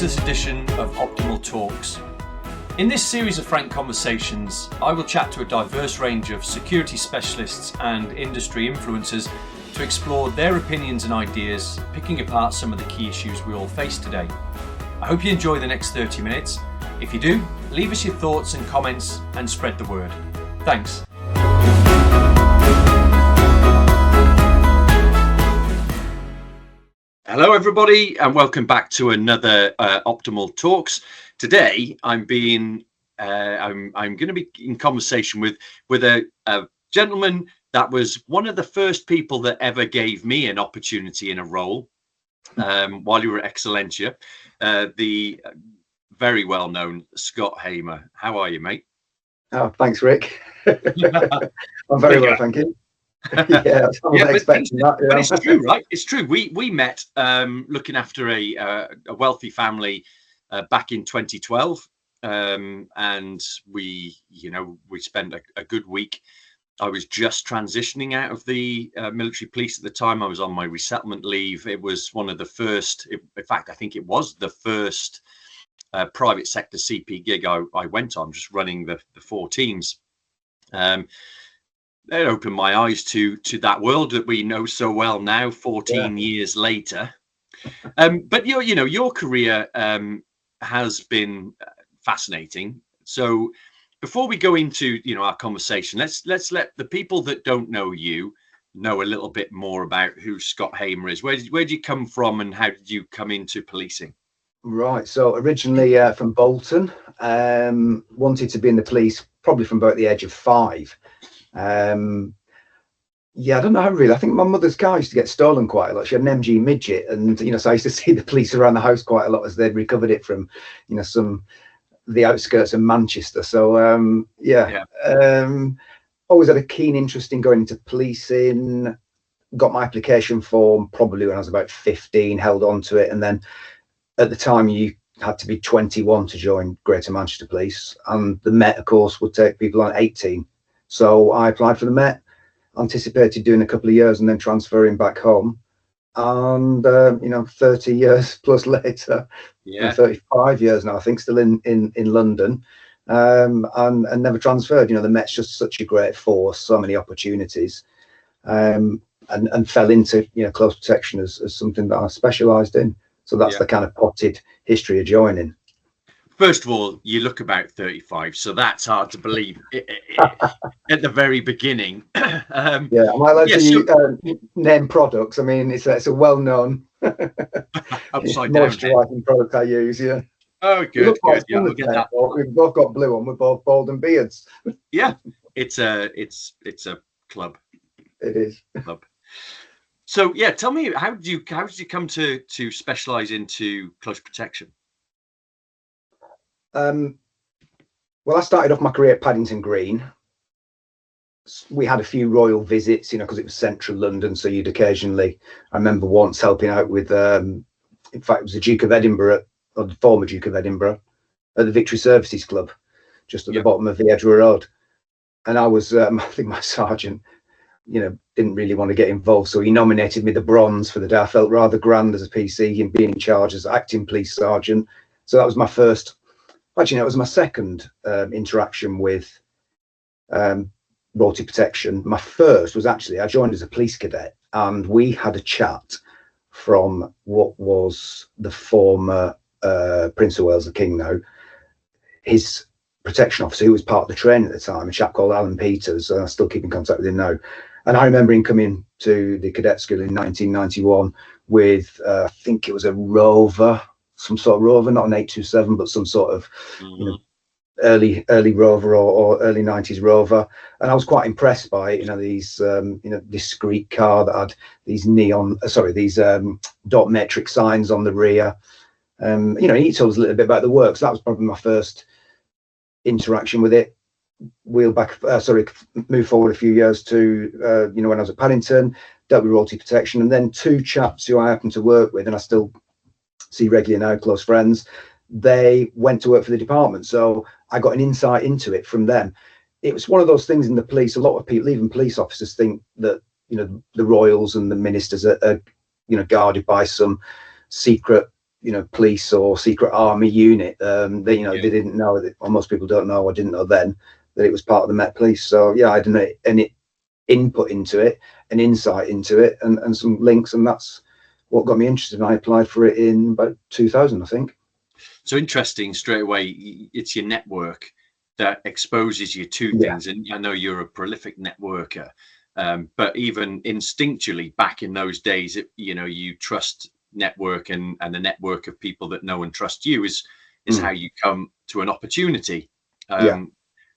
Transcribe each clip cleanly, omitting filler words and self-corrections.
to this edition of Optimal Talks. In this series of frank conversations, I will chat to a diverse range of security specialists and industry influencers to explore their opinions and ideas, picking apart some of the key issues we all face today. I hope you enjoy the next 30 minutes. If you do, leave us your thoughts and comments and spread the word. Thanks. Hello everybody and welcome back to another Optimal Talks. Today I'm going to be in conversation with a gentleman that was one of the first people that ever gave me an opportunity in a role while you were at Excellentia, the very well known Scott Hamer. How are you, mate? Oh, thanks, Rick. I'm very well, thank you. Yeah, I wasn't expecting that. Yeah. But it's true, right? It's true. We met looking after a wealthy family back in 2012, and we spent a good week. I was just transitioning out of the military police at the time. I was on my resettlement leave. It was one of the first, in fact, I think it was the first private sector CP gig I went on, just running the four teams. It opened my eyes to that world that we know so well now, 14 years later. But your career has been fascinating. So before we go into our conversation, let's let the people that don't know you know a little bit more about who Scott Hamer is. Where did you come from, and how did you come into policing? Right. So originally from Bolton, wanted to be in the police probably from about the age of 5. I don't know really. I think my mother's car used to get stolen quite a lot. She had an MG midget, and so I used to see the police around the house quite a lot as they'd recovered it from the outskirts of Manchester. So always had a keen interest in going into policing. Got my application form probably when I was about 15, held on to it, and then at the time you had to be 21 to join Greater Manchester Police, and the Met of course would take people on 18. So I applied for the Met, anticipated doing a couple of years and then transferring back home. And 30 years plus later, 35 years now, I think, still in London, and never transferred. The Met's just such a great force, so many opportunities, and fell into close protection as something that I specialised in. So that's the kind of potted history of joining. First of all, you look about 35, so that's hard to believe at the very beginning. Am I allowed to name products? I mean, it's a well-known upside down moisturising product I use. Yeah. Oh, good. Yeah, we'll get that. We've both got blue on. We're both bald and beards. Yeah, it's a club. It is club. So yeah, tell me, how did you come to specialise into close protection? Well, I started off my career at Paddington Green. We had a few royal visits, because it was central London. So you'd occasionally, I remember once helping out with, in fact, it was the Duke of Edinburgh, or the former Duke of Edinburgh, at the Victory Services Club, just at the bottom of the Edgware Road. And I was, I think my sergeant, didn't really want to get involved. So he nominated me the bronze for the day. I felt rather grand as a PC and being in charge as acting police sergeant. So that was my first. Actually, it was my second interaction with royalty protection. My first was actually, I joined as a police cadet, and we had a chat from what was the former Prince of Wales, the King now, his protection officer, who was part of the training at the time, a chap called Alan Peters, and I still keep in contact with him now. And I remember him coming to the cadet school in 1991 with, I think it was a Rover, some sort of Rover, not an 827, but some sort of early Rover or early 90s Rover. And I was quite impressed by it, these discreet car that had these dot matrix signs on the rear. He told us a little bit about the work. So that was probably my first interaction with it. Move forward a few years to when I was at Paddington, dealt with royalty protection, and then two chaps who I happen to work with and I still see regularly now, close friends, they went to work for the department, so I got an insight into it from them. It was one of those things in the police, a lot of people, even police officers, think that the royals and the ministers are guarded by some secret police or secret army unit. They didn't know that, or most people don't know or didn't know then, that it was part of the Met Police. So yeah, I didn't any input into it, an insight into it, and some links, and that's what got me interested. And I applied for it in about 2000, I think. So interesting, straight away, it's your network that exposes you to things. And I know you're a prolific networker, but even instinctually back in those days, you trust network, and the network of people that know and trust you is how you come to an opportunity,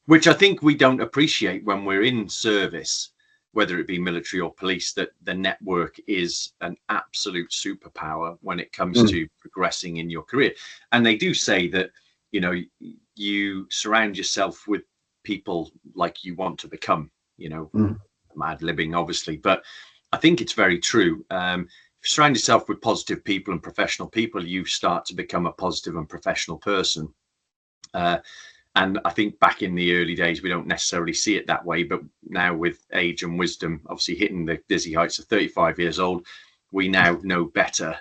which I think we don't appreciate when we're in service, whether it be military or police, that the network is an absolute superpower when it comes to progressing in your career. And they do say that, you surround yourself with people like you want to become, mad libbing, obviously, but I think it's very true. If you surround yourself with positive people and professional people, you start to become a positive and professional person. And I think back in the early days, we don't necessarily see it that way. But now with age and wisdom, obviously hitting the dizzy heights of 35 years old, we now know better,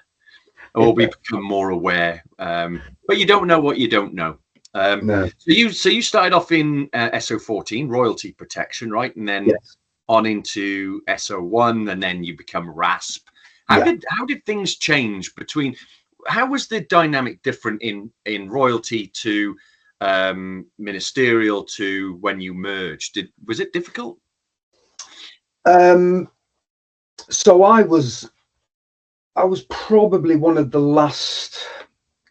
or we become more aware. But you don't know what you don't know. No. So you started off in SO14, royalty protection, right? And then on into SO1, and then you become RASP. How did things change between? How was the dynamic different in royalty to ministerial to when you merged? Was it difficult? So I was probably one of the last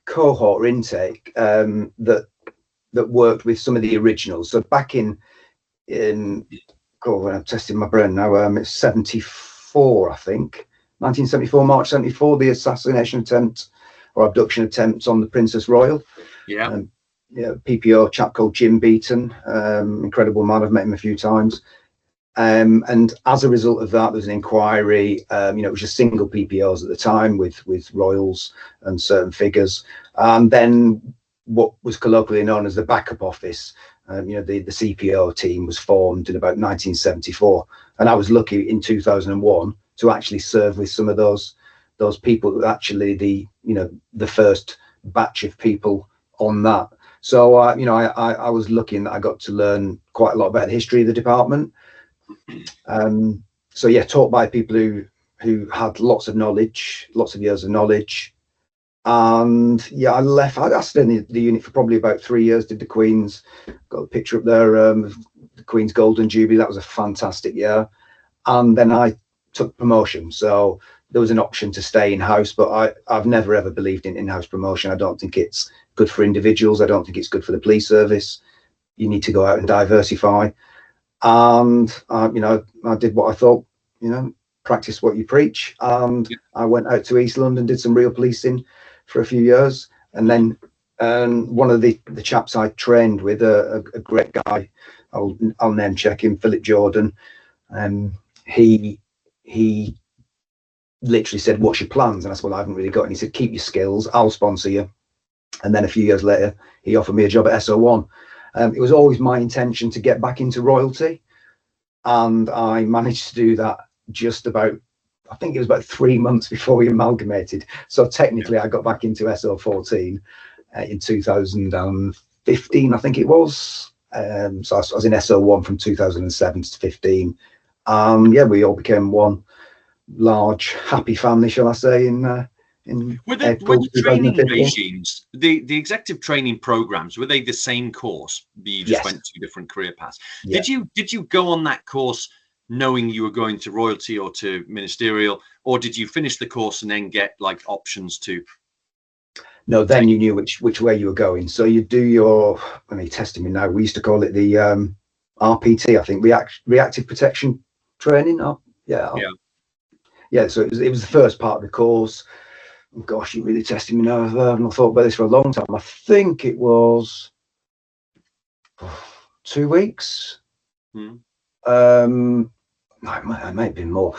cohort intake that worked with some of the originals. So back in when I'm testing my brain now, it's 74, I think, 1974, March 74, the assassination attempt or abduction attempts on the Princess Royal. PPO chap called Jim Beaton, incredible man. I've met him a few times. And as a result of that, there was an inquiry. It was just single PPOs at the time with royals and certain figures. And then what was colloquially known as the backup office, the CPO team was formed in about 1974. And I was lucky in 2001 to actually serve with some of those people, actually the first batch of people on that. So, I was lucky in that I got to learn quite a lot about the history of the department. Taught by people who had lots of knowledge, lots of years of knowledge. And I left. I stayed in the unit for probably about 3 years. Did the Queen's, got a picture up there, the Queen's Golden Jubilee. That was a fantastic year. And then I took promotion. So there was an option to stay in-house, but I've never ever believed in in-house promotion. I don't think it's good for individuals. I don't think it's good for the police service. You need to go out and diversify. And I did what I thought, practice what you preach. And I went out to East London, did some real policing for a few years, and then one of the chaps I trained with, a great guy, I'll name check him, Philip Jordan, he literally said, "What's your plans?" And I said, "Well, I haven't really got any." He said, "Keep your skills, I'll sponsor you." And then a few years later, he offered me a job at SO1. It was always my intention to get back into royalty, and I managed to do that just about, I think it was about 3 months before we amalgamated. So technically I got back into SO14 in 2015, I think it was. So I was in SO1 from 2007 to 15. We all became one large happy family, shall I say, were the training regimes, the executive training programs, were they the same course? You just went two different career paths. Did you go on that course knowing you were going to royalty or to ministerial, or did you finish the course and then get like options to? No, then you knew which way you were going. So you do your, when they tested me now, we used to call it the RPT, I think, reactive protection training. So it was the first part of the course. Oh, gosh, you're really testing me now. I've not thought about this for a long time. I think it was 2 weeks. It might have been more.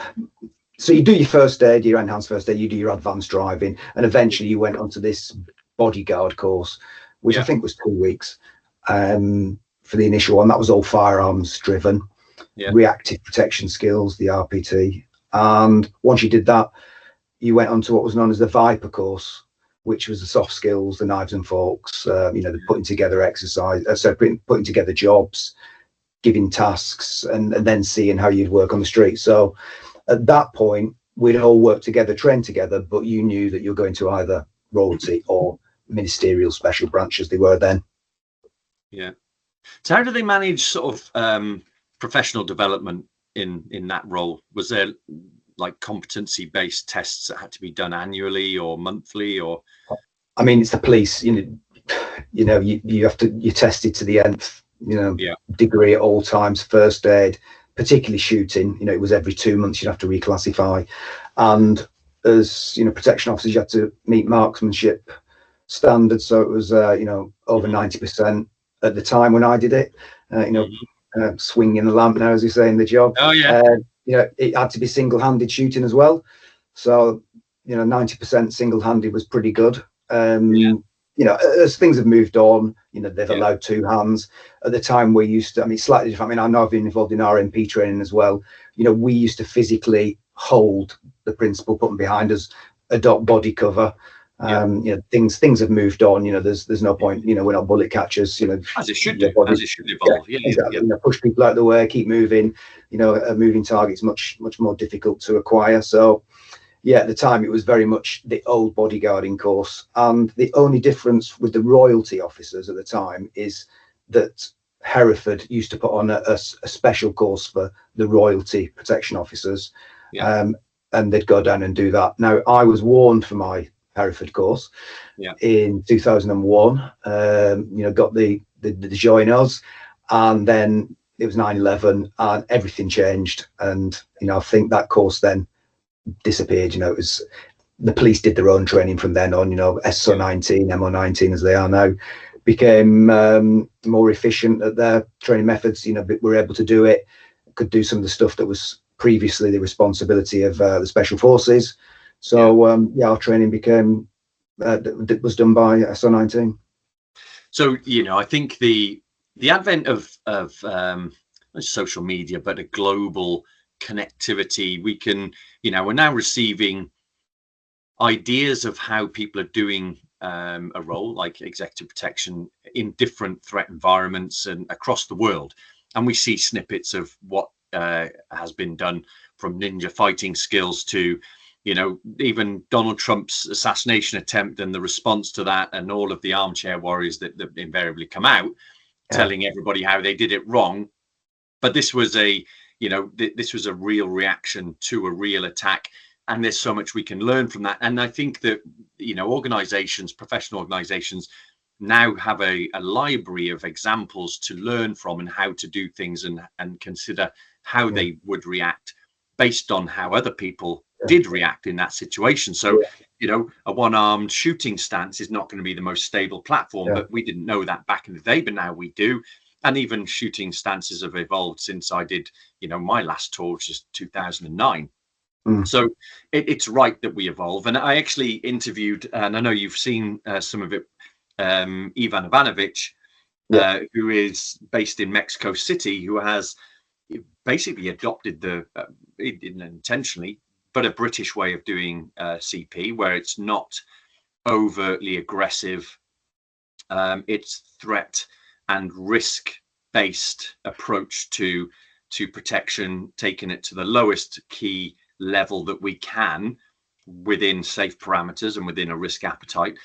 So you do your first aid, your enhanced first aid, you do your advanced driving, and eventually you went onto this bodyguard course, which I think was 2 weeks for the initial one. That was all firearms driven, reactive protection skills, the RPT. And once you did that, you went on to what was known as the Viper course, which was the soft skills, the knives and forks, the putting together exercise, putting together jobs, giving tasks, and then seeing how you'd work on the street. So at that point, we'd all work together, train together, but you knew that you're going to either royalty or ministerial special branch as they were then. Yeah. So how do they manage sort of professional development in that role? Was there like competency-based tests that had to be done annually or monthly, or? I mean, it's the police. You have to, you're tested to the nth, degree at all times. First aid, particularly shooting. It was every 2 months you'd have to reclassify, and as protection officers, you had to meet marksmanship standards. So it was over 90% at the time when I did it. Swinging the lamp now, as you say in the job. Oh yeah. It had to be single-handed shooting as well. So 90% single-handed was pretty good. As things have moved on, they've allowed two hands. At the time, we used to, slightly different. I know I've been involved in RMP training as well. We used to physically hold the principal, put them behind us, adopt body cover. Things have moved on. There's no point. We're not bullet catchers. As it should do, as it should evolve. Yeah, exactly. Push people out of the way, keep moving. A moving target's much more difficult to acquire. So, at the time it was very much the old bodyguarding course, and the only difference with the royalty officers at the time is that Hereford used to put on a special course for the royalty protection officers, and they'd go down and do that. Now, I was warned for my Hereford course in 2001, got the joiners, and then it was 9/11 and everything changed, and I think that course then disappeared. It was the police did their own training from then on. SO19, MO19 as they are now, became more efficient at their training methods. Were able to do it, could do some of the stuff that was previously the responsibility of the special forces. So our training became was done by SO19. So I think the advent of social media, but a global connectivity, we can we're now receiving ideas of how people are doing a role like executive protection in different threat environments and across the world, and we see snippets of what has been done, from ninja fighting skills to even Donald Trump's assassination attempt and the response to that, and all of the armchair warriors that invariably come out telling everybody how they did it wrong. But this was a real reaction to a real attack, and there's so much we can learn from that. And I think that organizations, professional organizations, now have a library of examples to learn from, and how to do things and consider how they would react based on how other people did react in that situation. So a one-armed shooting stance is not going to be the most stable platform, but we didn't know that back in the day, but now we do. And even shooting stances have evolved since I did my last tour, which is 2009. So it's right that we evolve. And I actually interviewed, and I know you've seen some of it, Ivan Ivanovic, who is based in Mexico City, who has basically adopted he didn't intentionally, but a British way of doing CP, where it's not overtly aggressive. It's threat and risk-based approach to protection, taking it to the lowest key level that we can within safe parameters and within a risk appetite.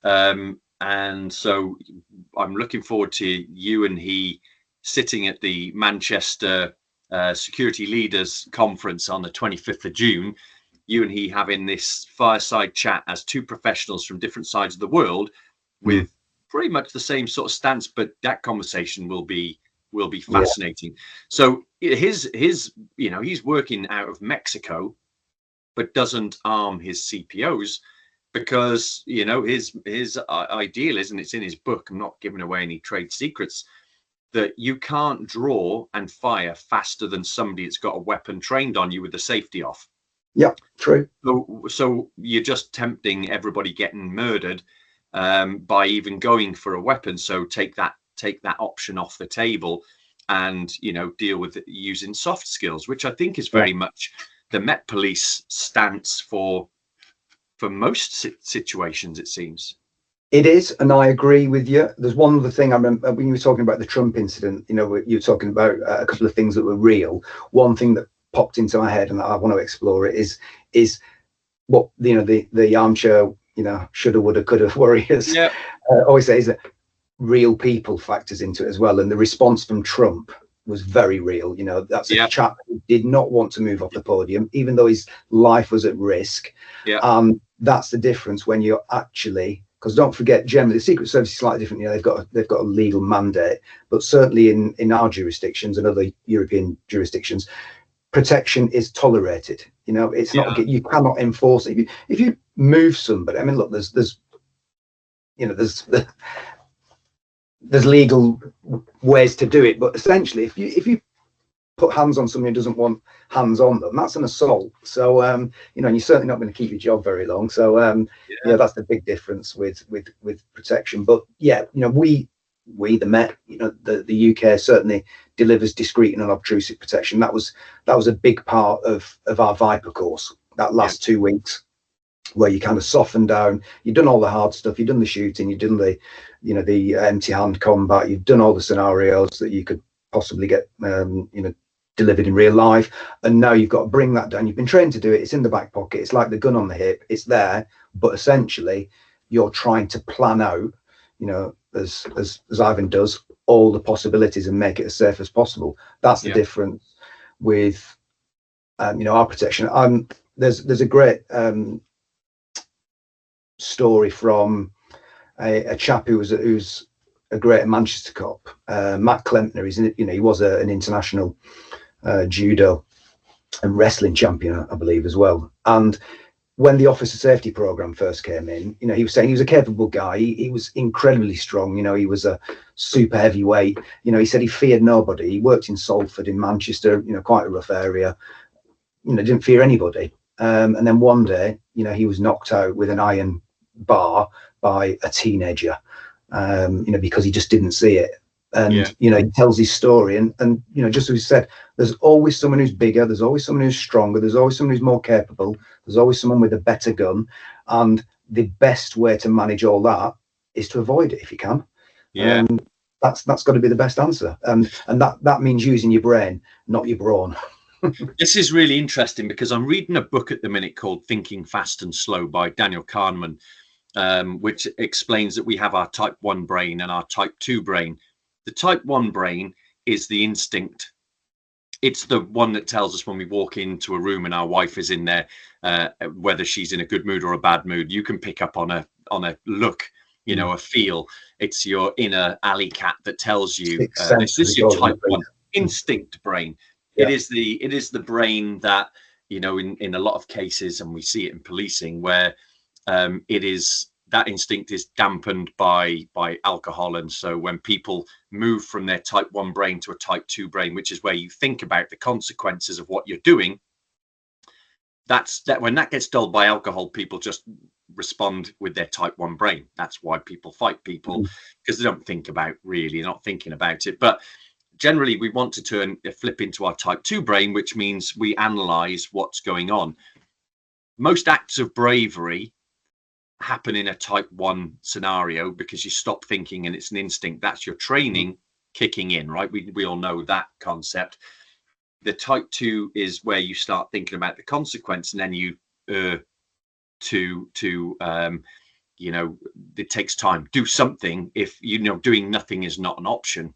And so I'm looking forward to you and he sitting at the Manchester Security Leaders Conference on the 25th of June, you and he having this fireside chat as two professionals from different sides of the world with pretty much the same sort of stance, but that conversation will be fascinating. So he's working out of Mexico, but doesn't arm his CPOs because his ideal is, and it's in his book, I'm not giving away any trade secrets, that you can't draw and fire faster than somebody that's got a weapon trained on you with the safety off. Yeah, true. So you're just tempting everybody getting murdered by even going for a weapon. So take that option off the table, and deal with it using soft skills, which I think is very much the Met Police stance for for most situations, it seems. It is, and I agree with you. There's one other thing I remember when you were talking about the Trump incident. You know, you were talking about a couple of things that were real. One thing that popped into my head, and I want to explore it, is what the armchair, shoulda, woulda, coulda warriors always say, is that real people factors into it as well. And the response from Trump was very real. That's a chap who did not want to move off the podium, even though his life was at risk. That's the difference when you're actually. Because don't forget, generally the Secret Service is slightly different. They've got a legal mandate, but certainly in our jurisdictions and other European jurisdictions, protection is tolerated. It's not, you cannot enforce it. If you move somebody, I mean, look, there's legal ways to do it, but essentially, if you put hands on somebody who doesn't want hands on them, that's an assault. So and you're certainly not going to keep your job very long. So that's the big difference with protection. But we the Met, the UK certainly delivers discreet and unobtrusive protection. That was a big part of our Viper course, that last 2 weeks, where you kind of soften down. You've done all the hard stuff, you've done the shooting, you've done the empty hand combat, you've done all the scenarios that you could possibly get delivered in real life, and now you've got to bring that down. You've been trained to do it, it's in the back pocket, it's like the gun on the hip, it's there, but essentially you're trying to plan out, as Ivan does, all the possibilities and make it as safe as possible. That's the difference with our protection. There's a great story from a chap who's a great Manchester cop, Matt Klempner. He was an international judo and wrestling champion, I believe, as well. And when the officer safety program first came in, he was saying he was a capable guy. He was incredibly strong. He was a super heavyweight. He said he feared nobody. He worked in Salford in Manchester, quite a rough area. Didn't fear anybody. And then one day, he was knocked out with an iron bar by a teenager, because he just didn't see it. And he tells his story, and just as we said, there's always someone who's bigger, there's always someone who's stronger, there's always someone who's more capable, there's always someone with a better gun, and the best way to manage all that is to avoid it if you can. That's got to be the best answer, and that means using your brain, not your brawn. This is really interesting because I'm reading a book at the minute called Thinking Fast and Slow by Daniel Kahneman, which explains that we have our type 1 brain and our type 2 brain. The type 1 brain is the instinct. It's the one that tells us when we walk into a room and our wife is in there, whether she's in a good mood or a bad mood. You can pick up on a look, a feel. It's your inner alley cat that tells you this is your type 1 instinct brain. It is the brain that, in a lot of cases, and we see it in policing, where that instinct is dampened by alcohol. And so when people move from their type 1 brain to a type 2 brain, which is where you think about the consequences of what you're doing, when that gets dulled by alcohol, people just respond with their type 1 brain. That's why people fight people, because they don't think about, really, not thinking about it. But generally we want to flip into our type 2 brain, which means we analyze what's going on. Most acts of bravery happen in a type 1 scenario because you stop thinking and it's an instinct. That's your training kicking in, right? We all know that concept. The type 2 is where you start thinking about the consequence, and then you it takes time. Do something. If doing nothing is not an option.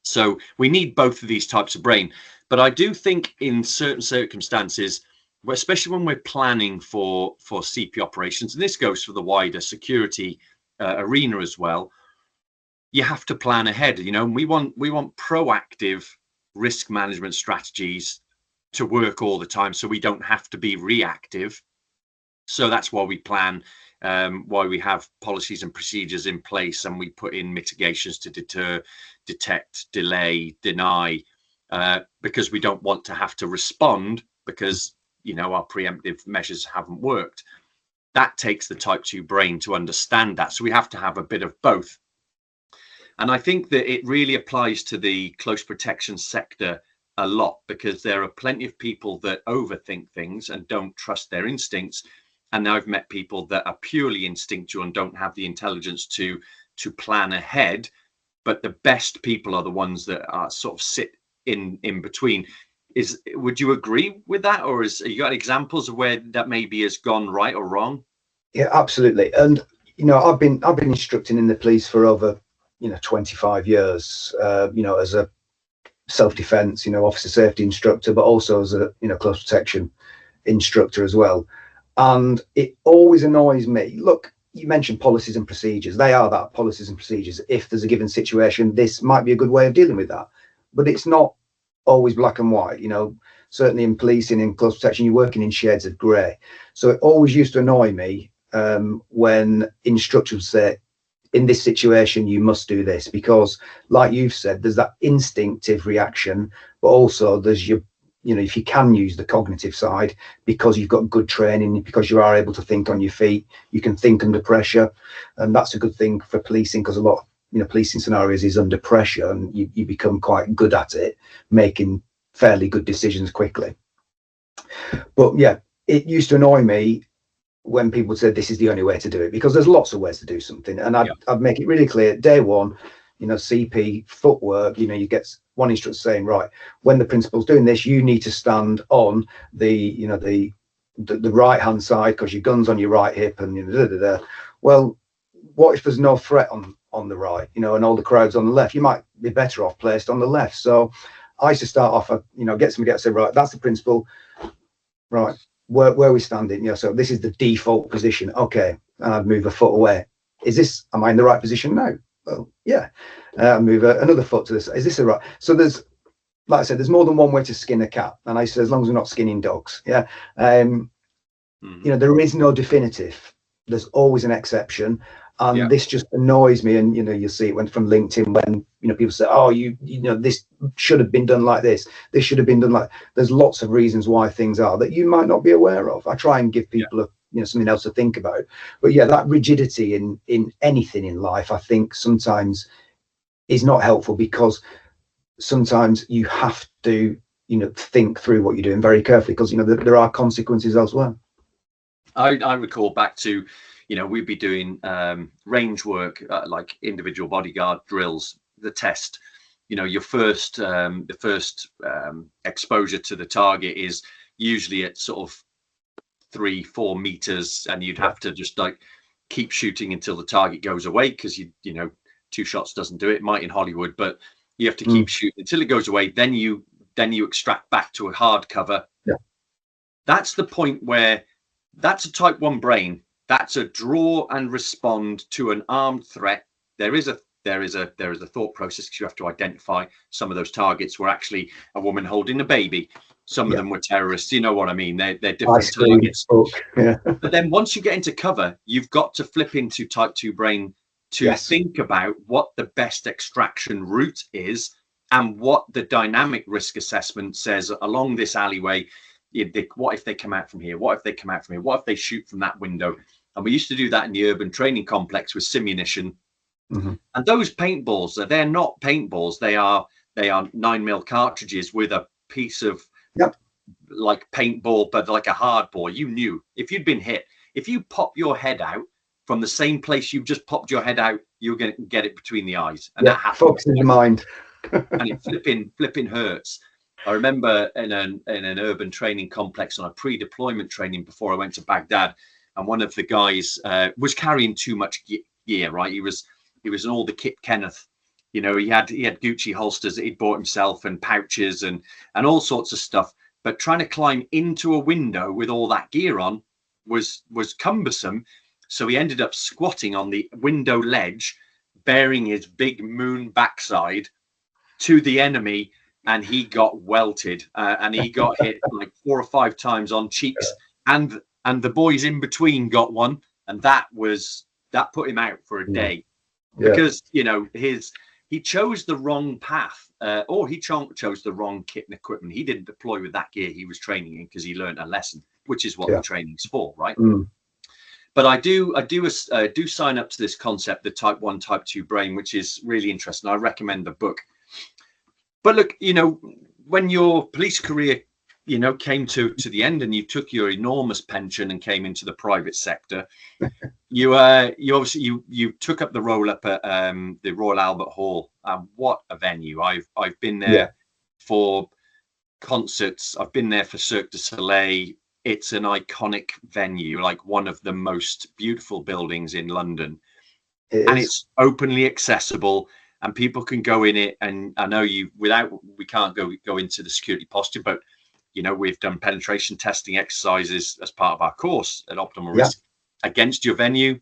So we need both of these types of brain. But I do think in certain circumstances, especially when we're planning for CP operations, and this goes for the wider security arena as well, you have to plan ahead. We want proactive risk management strategies to work all the time, so we don't have to be reactive. So that's why we plan, why we have policies and procedures in place, and we put in mitigations to deter, detect, delay, deny, because we don't want to have to respond because our preemptive measures haven't worked. That takes the type 2 brain to understand that. So we have to have a bit of both. And I think that it really applies to the close protection sector a lot, because there are plenty of people that overthink things and don't trust their instincts. and I've met people that are purely instinctual and don't have the intelligence to plan ahead. But the best people are the ones that are sort of sit in between. Would you agree with that, or you got examples of where that maybe has gone right or wrong? Yeah, absolutely. And I've been instructing in the police for over 25 years. As a self-defense, officer safety instructor, but also as a close protection instructor as well. And it always annoys me. Look, you mentioned policies and procedures. They are that, policies and procedures. If there's a given situation, this might be a good way of dealing with that. But it's not always black and white. Certainly in policing, in close protection, you're working in shades of grey. So it always used to annoy me when instructors would say, in this situation, you must do this, because like you've said, there's that instinctive reaction, but also there's if you can use the cognitive side, because you've got good training, because you are able to think on your feet, you can think under pressure. And that's a good thing for policing, because a lot of policing scenarios is under pressure, and you become quite good at it, making fairly good decisions quickly. But yeah, it used to annoy me when people said this is the only way to do it, because there's lots of ways to do something. And I'd make it really clear day one, CP footwork, you get one instructor saying, right, when the principal's doing this, you need to stand on the right hand side, because your gun's on your right hip, and well, what if there's no threat on the right, and all the crowd's on the left? You might be better off placed on the left. So I used to start off, get somebody to say, right, that's the principal, right, where are we standing? So this is the default position. Okay. And I'd move a foot away. Am I in the right position now? Well, yeah. Move another foot to this. Is this the right? So there's, like I said, there's more than one way to skin a cat. And I said, as long as we're not skinning dogs. Yeah. There is no definitive. There's always an exception. And this just annoys me. And, you'll see it went from LinkedIn when, people say, oh, this should have been done like this. This should have been done like, there's lots of reasons why things are that you might not be aware of. I try and give people something else to think about. But yeah, that rigidity in anything in life, I think sometimes is not helpful, because sometimes you have to, think through what you're doing very carefully, because, there are consequences elsewhere. I recall back to, we'd be doing range work, like individual bodyguard drills, the test. Your first exposure to the target is usually at sort of 3-4 meters, and you'd have to just like keep shooting until the target goes away, because two shots doesn't do it. Might in Hollywood, but you have to keep shooting until it goes away. Then you extract back to a hard cover. Yeah. That's the point where that's a type 1 brain. That's a draw and respond to an armed threat. There is a thought process, because you have to identify some of those targets were actually a woman holding a baby. Some of them were terrorists. You know what I mean? They're different targets. Yeah. But then once you get into cover, you've got to flip into type 2 brain to think about what the best extraction route is, and what the dynamic risk assessment says along this alleyway. What if they come out from here? What if they come out from here? What if they shoot from that window? And we used to do that in the urban training complex with simunition. And those paintballs, they're not paintballs. They are 9mm cartridges with a piece of like paintball, but like a hard ball. You knew if you'd been hit, if you pop your head out from the same place you've just popped your head out, you're going to get it between the eyes. And that happens. Focus in your mind. And it flipping hurts. I remember in an urban training complex on a pre-deployment training before I went to Baghdad, and one of the guys was carrying too much gear. Right, he was an all the Kit Kenneth. He had Gucci holsters that he'd bought himself, and pouches and all sorts of stuff. But trying to climb into a window with all that gear on was cumbersome. So he ended up squatting on the window ledge, bearing his big moon backside to the enemy, and he got welted, and he got hit like 4 or 5 times on cheeks, and the boys in between got one, and that put him out for a day, because he chose the wrong path, or he chose the wrong kit and equipment. He didn't deploy with that gear he was training in, because he learned a lesson, which is what the training's for, right? But I do sign up to this concept, the type 1, type 2 brain, which is really interesting. I recommend the book. But look, when your police career you know, came to the end and you took your enormous pension and came into the private sector, you obviously you took up the role up at the Royal Albert Hall. What a venue! I've been there for concerts. I've been there for Cirque du Soleil. It's an iconic venue, like one of the most beautiful buildings in London, and it's openly accessible, and people can go in it. And I know we can't go into the security posture, but you know, we've done penetration testing exercises as part of our course at Optimal Risk against your venue.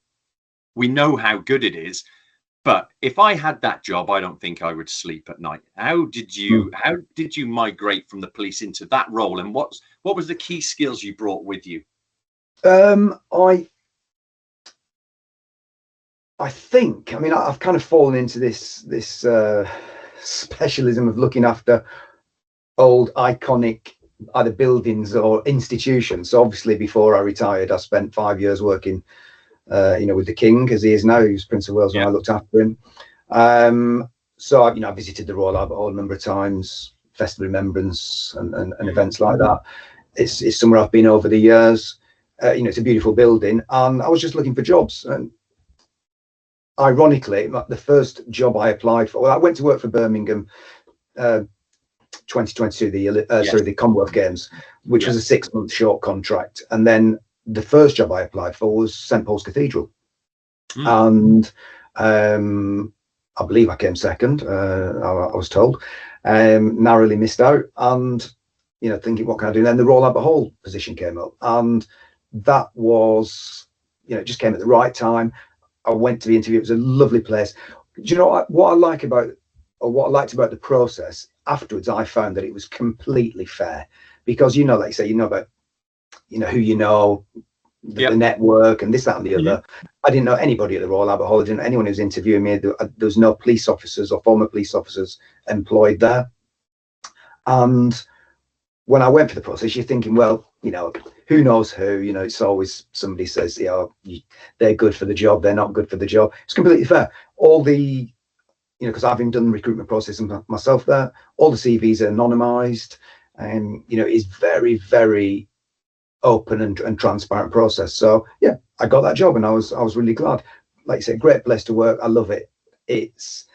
We know how good it is. But if I had that job, I don't think I would sleep at night. How did you migrate from the police into that role, and what was the key skills you brought with you? I think, I mean, I've kind of fallen into this specialism of looking after old iconic either buildings or institutions. So obviously before I retired, I spent 5 years working with the King, as he is now. He was Prince of Wales when I looked after him. So I visited the Royal Albert Hall a number of times, Festival of Remembrance and events like that. It's somewhere I've been over the years. It's a beautiful building, and I was just looking for jobs. And ironically, the first job I applied for, I went to work for Birmingham 2022, the Commonwealth Games, which was a 6-month short contract. And then the first job I applied for was St Paul's Cathedral, and I believe I came second. I was told, narrowly missed out, and thinking, what can I do? And then the Royal Albert Hall position came up, and that was, it just came at the right time. I went to the interview. It was a lovely place. Do you know what I liked about the process? Afterwards, I found that it was completely fair, because like you say, about who the network and this, that, and the other. I didn't know anybody at the Royal Albert Hall. I didn't know anyone who was interviewing me. There was no police officers or former police officers employed there. And when I went for the process, you're thinking, well, who knows who? It's always somebody says, they're good for the job, they're not good for the job. It's completely fair. All the because I've done the recruitment process myself there, all the CVs are anonymized, and it's very, very open and transparent process. So yeah, I got that job, and I was really glad. Like you said, great place to work. I love it. It's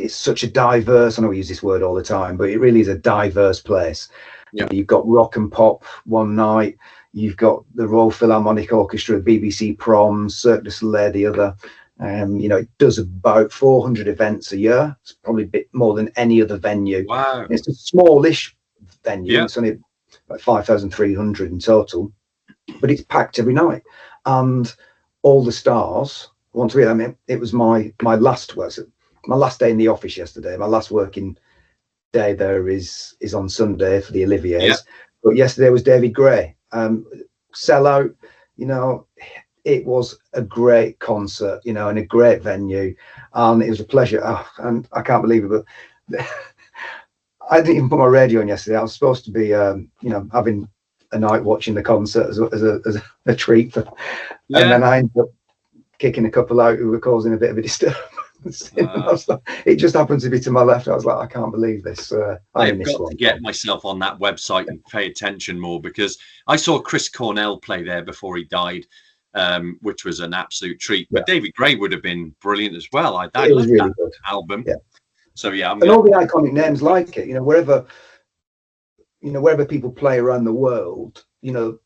such a diverse, I know we use this word all the time, but it really is a diverse place. You've got rock and pop one night, you've got the Royal Philharmonic Orchestra, BBC Proms, Cirque du Soleil the other. It does about 400 events a year. It's probably a bit more than any other venue. Wow. It's a smallish venue. It's only about 5,300 in total, but it's packed every night, and all the stars want to be. I mean, it was my last day in the office yesterday. My last working day there is on Sunday for the Olivier's, but yesterday was David Gray. Sellout. It was a great concert, and a great venue, and it was a pleasure. And I can't believe it, but I didn't even put my radio on yesterday. I was supposed to be, having a night watching the concert as a treat, and then I ended up kicking a couple out who were causing a bit of a disturbance. It just happened to be to my left. I was like, I can't believe this. I've got to get myself on that website and pay attention more, because I saw Chris Cornell play there before he died, which was an absolute treat. But David Gray would have been brilliant as well. I loved really that good album. So and all the iconic names like it, wherever people play around the world, and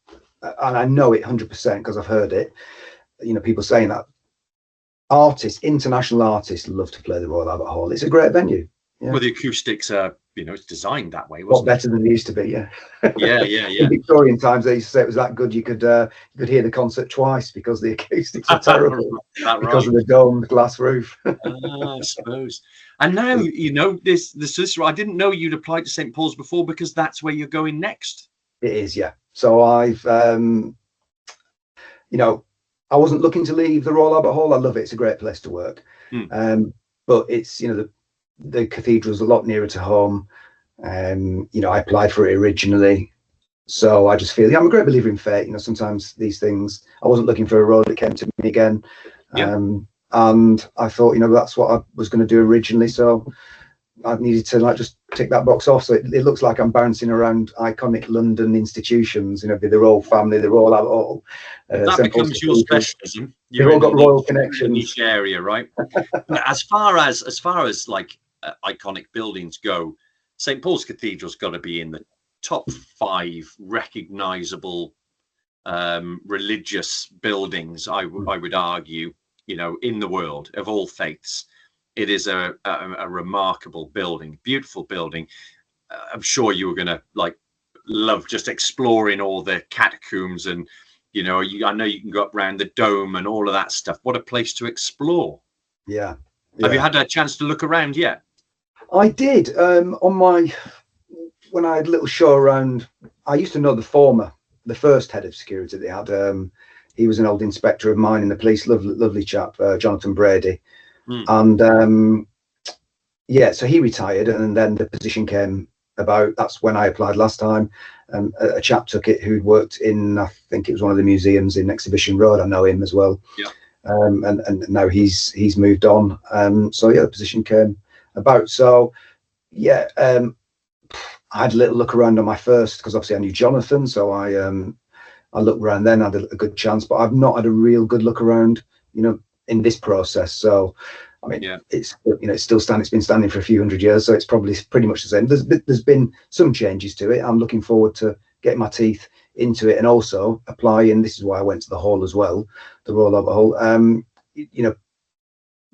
I know it 100% because I've heard it, people saying that international artists love to play the Royal Albert Hall. It's a great venue. Well, the acoustics are, it's designed that way, wasn't it? Better than it used to be, yeah. In Victorian times, they used to say it was that good you could hear the concert twice because the acoustics are terrible because of the domed glass roof. I suppose. And now, this. I didn't know you'd applied to St Paul's before, because that's where you're going next. It is, yeah. So I've, I wasn't looking to leave the Royal Albert Hall. I love it. It's a great place to work. But it's, the cathedral's a lot nearer to home. I applied for it originally. So I just feel, I'm a great believer in fate. Sometimes these things, I wasn't looking for a role, it came to me again. And I thought, that's what I was going to do originally. So, I needed to like just tick that box off. So it looks like I'm bouncing around iconic London institutions. You know, the Royal Family, the Royal Albert Hall. That St. Paul's becomes your Cathedral. specialism. They've all got royal connections. Niche area, right? as far as like iconic buildings go, St. Paul's Cathedral's got to be in the top 5 recognizable religious buildings. I would argue, you know, in the world of all faiths. It is a remarkable building, beautiful building. I'm sure you were going to like love just exploring all the catacombs, and you know, I know you can go up around the dome and all of that stuff. What a place to explore! Yeah. Have you had a chance to look around yet? I did. When I had a little show around, I used to know the first head of security they had. He was an old inspector of mine in the police, lovely chap, Jonathan Brady. And so he retired, and then the position came about. That's when I applied last time. A chap took it who'd worked in, I think it was one of the museums in Exhibition Road. I know him as well. Yeah. And now he's moved on. The position came about. So yeah, I had a little look around on my first, because obviously I knew Jonathan, so I looked around then, had a good chance, but I've not had a real good look around, you know, in this process. So I mean, it's, you know, it's still standing. It's been standing for a few hundred years, so it's probably pretty much the same. There's been some changes to it. I'm looking forward to getting my teeth into it, and also applying. This is why I went to the hall as well, the Royal Albert Hall. You know,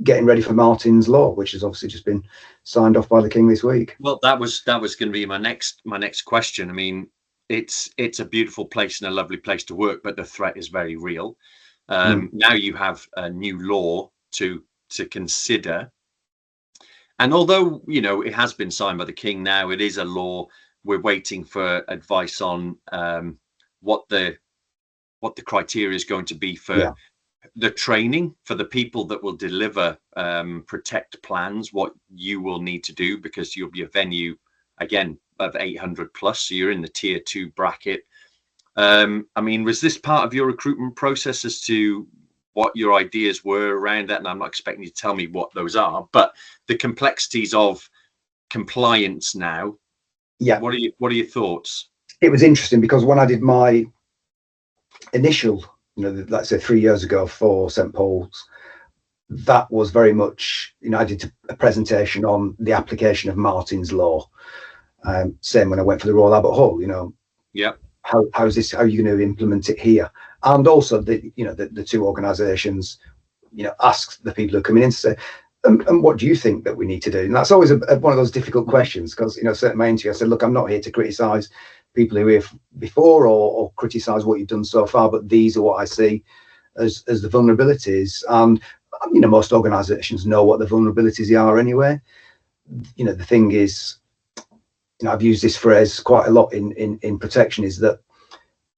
getting ready for Martin's Law, which has obviously just been signed off by the King this week. Well, that was going to be my next question. I mean, it's a beautiful place and a lovely place to work, but the threat is very real. Now you have a new law to consider, and although, you know, it has been signed by the King now, it is a law. We're waiting for advice on what the criteria is going to be for the training for the people that will deliver protect plans, what you will need to do, because you'll be a venue again of 800 plus, so you're in the tier 2 bracket. I mean, was this part of your recruitment process as to what your ideas were around that? And I'm not expecting you to tell me what those are, but the complexities of compliance now. Yeah. What are your thoughts? It was interesting because when I did my initial, you know, let's say 3 years ago for St. Paul's, that was very much, you know, I did a presentation on the application of Martin's Law. Same when I went for the Royal Albert Hall, you know. Yeah. How are you going to implement it here? And also the two organisations, you know, ask the people who are coming in to say, and what do you think that we need to do? And that's always one of those difficult questions, because, you know, certainly my interview, I said, look, I'm not here to criticise people who were here before or criticise what you've done so far, but these are what I see as the vulnerabilities. And, you know, most organisations know what the vulnerabilities are anyway. You know, the thing is, you know, I've used this phrase quite a lot in protection, is that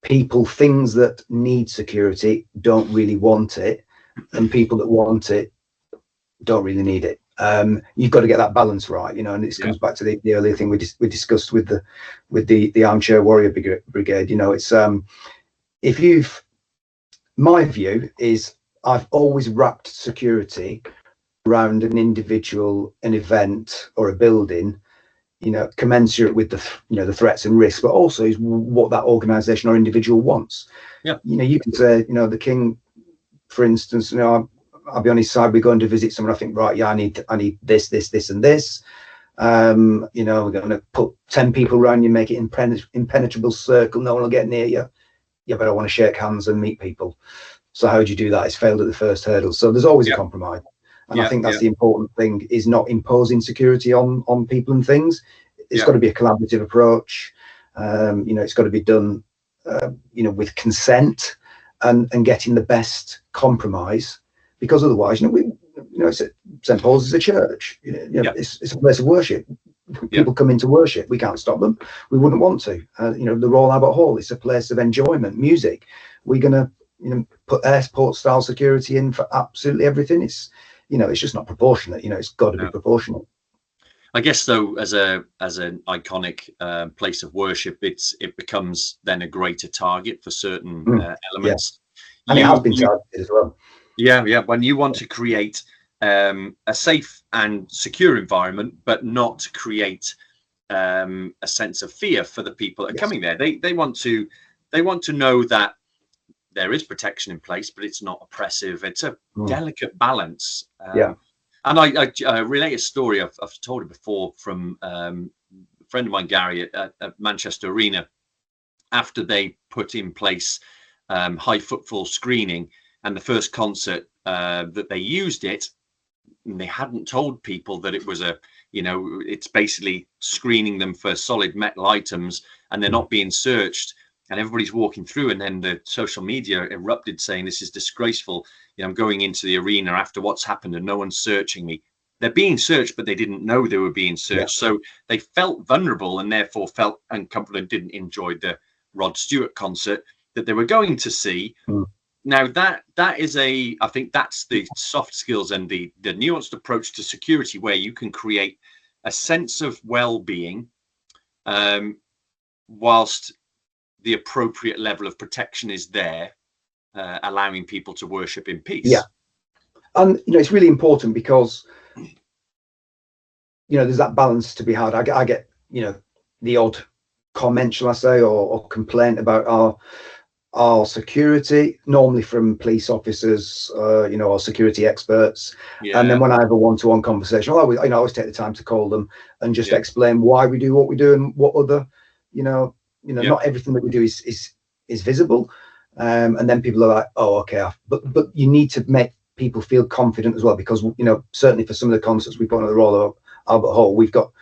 things that need security don't really want it, and people that want it don't really need it. You've got to get that balance right, you know, and this comes back to the earlier thing we discussed with the armchair warrior brigade. You know, it's my view is I've always wrapped security around an individual, an event, or a building, you know, commensurate with the threats and risks, but also is what that organisation or individual wants. Yeah. You know, you can say, you know, the King, for instance, you know, I'll be on his side. We're going to visit someone. I think, right, yeah, I need this, and this. You know, we're going to put 10 people around you, make it impenetrable circle. No one will get near you. Yeah, but I want to shake hands and meet people. So how do you do that? It's failed at the first hurdle. So there's always a compromise. And I think that's the important thing, is not imposing security on people and things. It's got to be a collaborative approach. You know, it's got to be done, you know, with consent and getting the best compromise, because otherwise, you know, St. Paul's is a church. You know, it's a place of worship. People come in to worship. We can't stop them. We wouldn't want to. You know, the Royal Albert Hall, it's a place of enjoyment, music. We're going to, you know, put airport style security in for absolutely everything. It's, you know, it's just not proportionate. You know, it's got to be proportional. I guess, though, as an iconic place of worship, it becomes then a greater target for certain elements. And it has been targeted as well. Yeah. When you want to create a safe and secure environment, but not to create a sense of fear for the people that are coming there. They want to know that there is protection in place, but it's not oppressive. It's a delicate balance. And I relate a story I've told it before from a friend of mine, Gary, at Manchester Arena, after they put in place high footfall screening, and the first concert that they used it, and they hadn't told people that it was it's basically screening them for solid metal items, and they're not being searched. And everybody's walking through, and then the social media erupted saying, this is disgraceful. I'm going into the arena after what's happened and no one's searching me. They're being searched, but they didn't know they were being searched. So they felt vulnerable, and therefore felt uncomfortable and didn't enjoy the Rod Stewart concert that they were going to see. Now that is I think that's the soft skills and the nuanced approach to security, where you can create a sense of well-being whilst the appropriate level of protection is there, allowing people to worship in peace. And it's really important because there's that balance to be had. I get the odd comment, shall I say, or complaint about our security, normally from police officers, or security experts. And then when I have a one-to-one conversation, I always take the time to call them and just explain why we do what we do and what other not everything that we do is visible, and then people are like, oh, okay, but you need to make people feel confident as well, because certainly for some of the concerts we put on at the Royal Albert Hall, we've got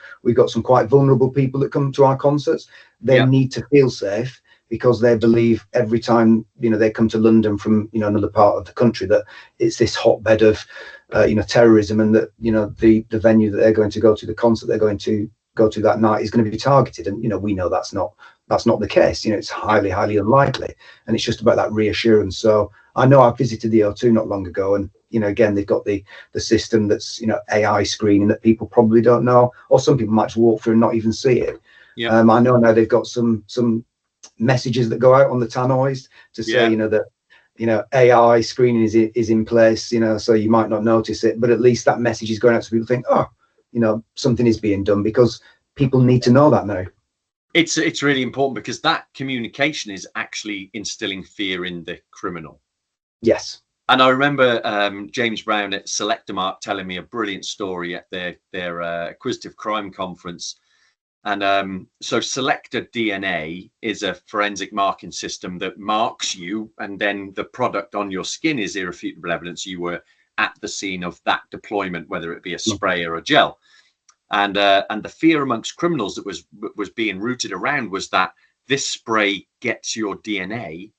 some quite vulnerable people that come to our concerts. They need to feel safe, because they believe every time they come to London from another part of the country that it's this hotbed of terrorism, and that the venue that they're going to go to, the concert they're going to go to that night, is going to be targeted. And we know that's not the case. It's highly unlikely, and it's just about that reassurance. So I know I visited the O2 not long ago, and again, they've got the system that's AI screening that people probably don't know, or some people might walk through and not even see it. I know now they've got some messages that go out on the tannoys to say that AI screening is in place, so you might not notice it, but at least that message is going out so people think, oh, something is being done, because people need to know that now. It's really important, because that communication is actually instilling fear in the criminal. Yes. And I remember James Brown at Selectamark telling me a brilliant story at their acquisitive crime conference. And so Selector DNA is a forensic marking system that marks you, and then the product on your skin is irrefutable evidence you were at the scene of that deployment, whether it be a spray or a gel. And the fear amongst criminals that was being rooted around was that this spray gets your DNA,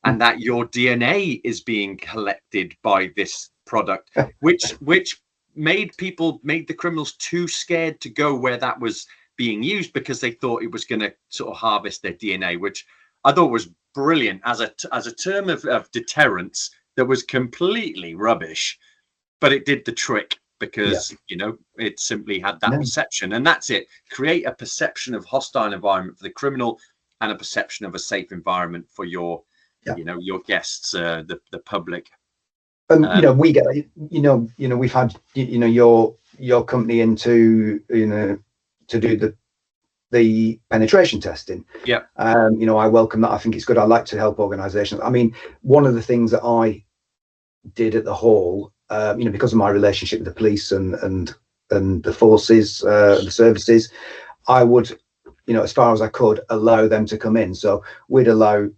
and that your DNA is being collected by this product, which made the criminals too scared to go where that was being used, because they thought it was going to sort of harvest their DNA, which I thought was brilliant as a term of deterrence that was completely rubbish, but it did the trick, because it simply had that perception, and that's it. Create a perception of hostile environment for the criminal, and a perception of a safe environment for your your guests, the public. And we get we've had your company into to do the penetration testing. I welcome that. I think it's good. I like to help organizations. I mean, one of the things that I did at the Hall, because of my relationship with the police and the forces, the services, I would, as far as I could, allow them to come in. So we'd allow,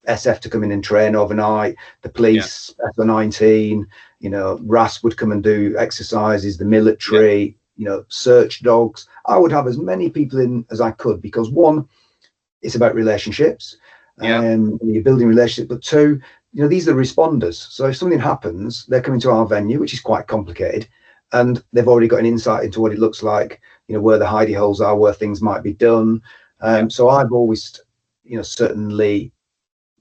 SF to come in and train overnight, the police, FO19, RAS would come and do exercises, the military, search dogs. I would have as many people in as I could, because one, it's about relationships, and you're building relationships, but two, these are responders. So if something happens, they're coming to our venue, which is quite complicated, and they've already got an insight into what it looks like, where the hidey holes are, where things might be done. So I've always, certainly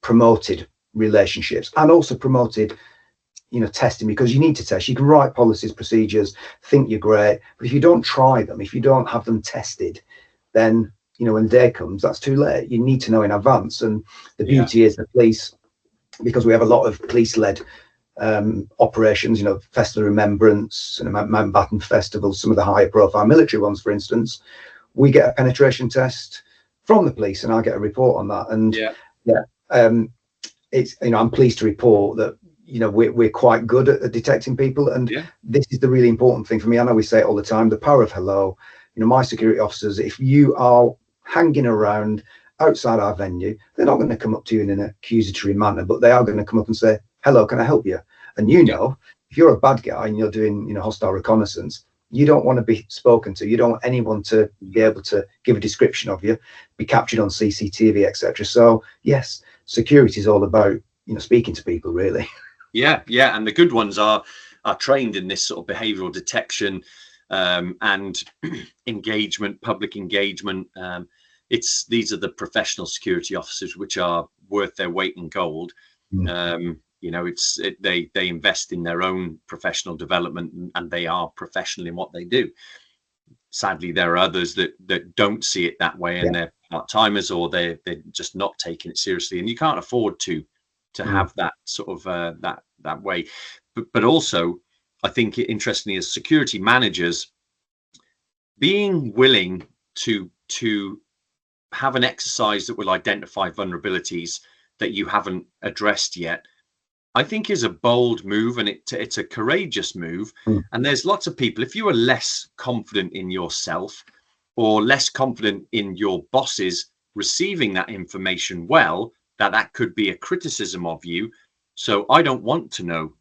promoted relationships, and also promoted, testing, because you need to test. You can write policies, procedures, think you're great, but if you don't try them, if you don't have them tested, then, when the day comes, that's too late. You need to know in advance. And the beauty is the police, because we have a lot of police-led operations, Festival of Remembrance and Mountbatten Festival, some of the higher profile military ones, for instance, we get a penetration test from the police, and I get a report on that. And it's, I'm pleased to report that we're quite good at detecting people, and this is the really important thing for me. I know we say it all the time, the power of hello. My security officers, if you are hanging around outside our venue, they're not going to come up to you in an accusatory manner, but they are going to come up and say, hello, can I help you? And if you're a bad guy and you're doing hostile reconnaissance, you don't want to be spoken to. You don't want anyone to be able to give a description of you, be captured on CCTV, etc. So yes, security is all about speaking to people, really. Yeah, and the good ones are trained in this sort of behavioural detection and engagement, public engagement. These are the professional security officers, which are worth their weight in gold. They invest in their own professional development, and they are professional in what they do. Sadly, there are others that don't see it that way, and they're part-timers, or they're just not taking it seriously, and you can't afford to have that sort of that way. But also, I think interestingly, as security managers, being willing to have an exercise that will identify vulnerabilities that you haven't addressed yet, I think is a bold move, and it's a courageous move. And there's lots of people, if you are less confident in yourself or less confident in your bosses receiving that information well, that could be a criticism of you. So I don't want to know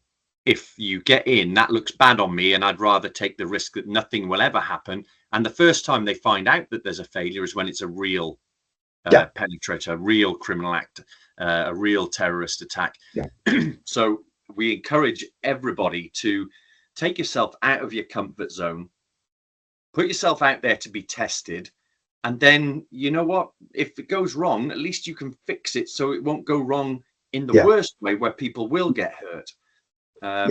if you get in, that looks bad on me, and I'd rather take the risk that nothing will ever happen. And the first time they find out that there's a failure is when it's a real penetrator, a real criminal act, a real terrorist attack. So we encourage everybody to take yourself out of your comfort zone, put yourself out there to be tested. And then, you know what, if it goes wrong, at least you can fix it so it won't go wrong in the worst way, where people will get hurt.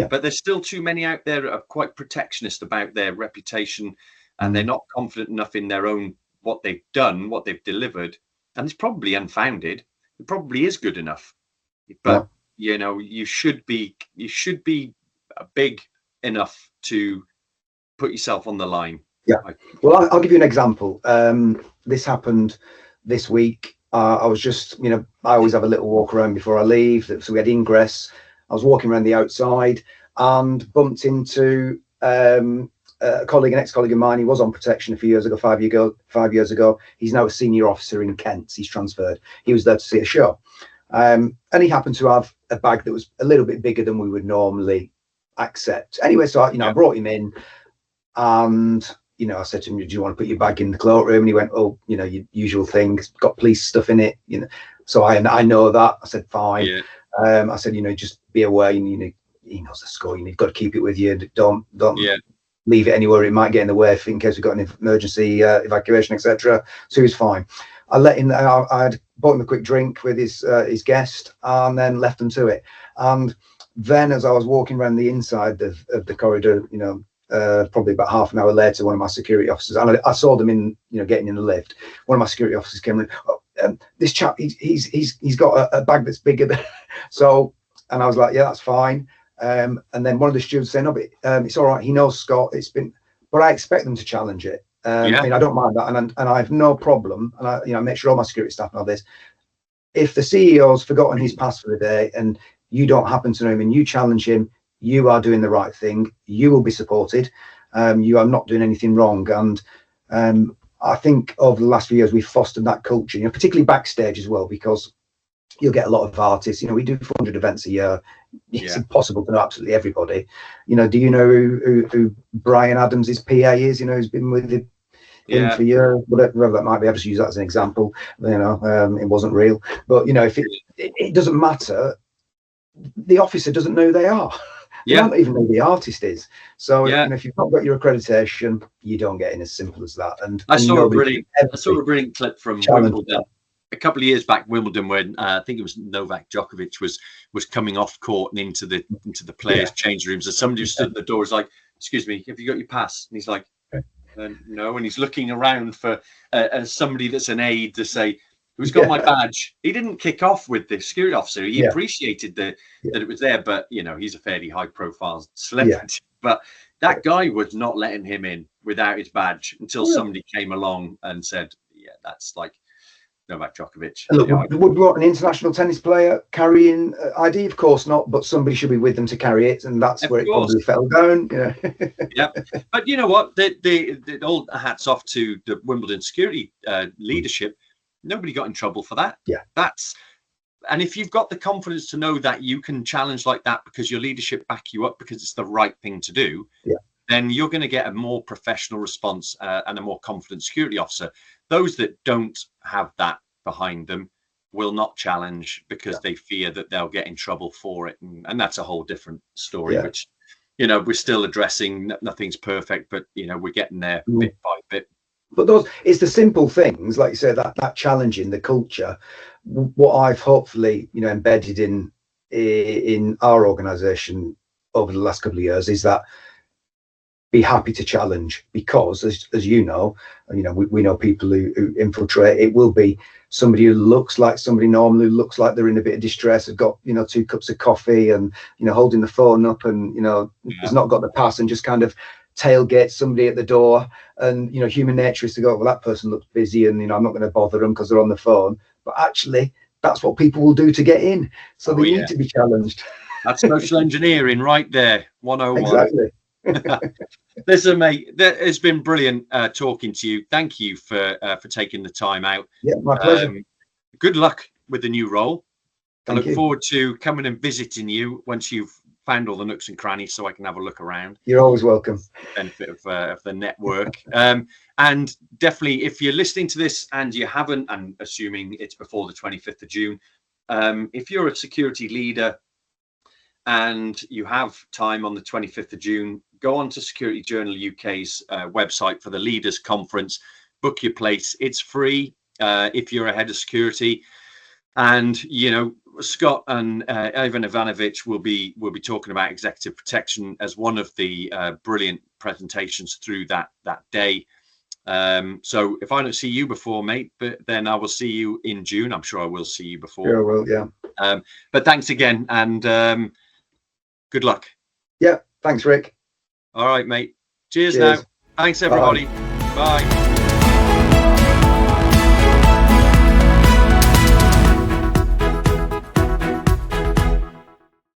But there's still too many out there that are quite protectionist about their reputation, and they're not confident enough in their own, what they've done, what they've delivered. And it's probably unfounded. It probably is good enough. But, you should be big enough to put yourself on the line. Well, I'll give you an example. This happened this week. I was just, I always have a little walk around before I leave. So we had ingress. I was walking around the outside and bumped into an ex-colleague of mine. He was on protection a few years ago, 5 years ago. He's now a senior officer in Kent. He's transferred. He was there to see a show. And he happened to have a bag that was a little bit bigger than we would normally accept. Anyway, so I brought him in, and I said to him, "Do you want to put your bag in the cloakroom?" And he went, "Oh, your usual thing. It's got police stuff in it." So I know that. I said, "Fine." I said, just be aware. He knows the score. You've got to keep it with you. Don't leave it anywhere. It might get in the way in case we've got an emergency evacuation, etc. So he was fine. I let him. I had bought him a quick drink with his guest, and then left him to it. And then, as I was walking around the inside of the corridor, probably about half an hour later, one of my security officers, and I saw them getting in the lift. One of my security officers came in. This chap, he's got a bag that's bigger than. So, and I was like, yeah, that's fine. And then one of the stewards said, "No, but it's all right. He knows Scott. But I expect them to challenge it. I mean, I don't mind that, and I have no problem. And I make sure all my security staff know this. If the CEO's forgotten his pass for the day, and you don't happen to know him, and you challenge him, you are doing the right thing. You will be supported. You are not doing anything wrong." And I think over the last few years, we've fostered that culture, particularly backstage as well, because you'll get a lot of artists. We do 400 events a year. It's impossible to know absolutely everybody. Do you know who Brian Adams' PA is? Who's been with him for years, whatever that might be. I'll just use that as an example. It wasn't real. But, if it doesn't matter, the officer doesn't know who they are. They don't even know who the artist is. So if you've not got your accreditation, you don't get in, as simple as that. And I saw a brilliant clip from Wimbledon a couple of years back. Wimbledon, when I think it was Novak Djokovic was coming off court and into the players' change rooms, and somebody who stood at the door was like, "Excuse me, have you got your pass?" And he's like, "No," and he's looking around for somebody that's an aide to say, who's got my badge. He didn't kick off with the security officer. He Yeah. appreciated that it was there, but you know, he's a fairly high profile celebrity. Yeah. But that guy was not letting him in without his badge until somebody came along and said, yeah, that's like Novak Djokovic. And look, would we want an international tennis player carrying ID? Of course not, but somebody should be with them to carry it, and that's where it probably fell down. Yeah, but you know what? The old hats off to the Wimbledon security leadership. Nobody got in trouble for that. Yeah, and if you've got the confidence to know that you can challenge like that because your leadership back you up because it's the right thing to do, then you're going to get a more professional response and a more confident security officer. Those that don't have that behind them will not challenge because they fear that they'll get in trouble for it. And that's a whole different story, which, you know, we're still addressing. Nothing's perfect, but, you know, we're getting there bit by bit. But it's the simple things, like you said, that challenging the culture. What I've hopefully, you know, embedded in our organisation over the last couple of years is that be happy to challenge, because as you know, we know people who infiltrate. It will be somebody who looks like somebody normal, who looks like they're in a bit of distress, have got, you know, 2 cups of coffee and, you know, holding the phone up and, you know, has not got the pass and just kind of tailgate somebody at the door. And, you know, human nature is to go, well, that person looks busy and, you know, I'm not going to bother them because they're on the phone. But actually, that's what people will do to get in. So they need to be challenged. That's social engineering right there, 101. Exactly. Listen, mate, it's been brilliant talking to you. Thank you for taking the time out. Yeah, my pleasure. Good luck with the new role. I look Thank you. forward to coming and visiting you once you've found all the nooks and crannies, so I can have a look around. You're always welcome. Benefit of the network. And definitely, if you're listening to this and you haven't, and assuming it's before the 25th of June, if you're a security leader and you have time on the 25th of June, go on to Security Journal UK's website for the Leaders Conference, book your place. It's free if you're a head of security. And, you know, Scott and Ivan Ivanovic will be talking about executive protection as one of the brilliant presentations through that day. So if I don't see you before, mate, but then I will see you in June. I'm sure I will see you before. Sure, well, yeah. But thanks again, and good luck. Yeah, thanks, Rick. All right, mate. Cheers. Now. Thanks, everybody. Bye.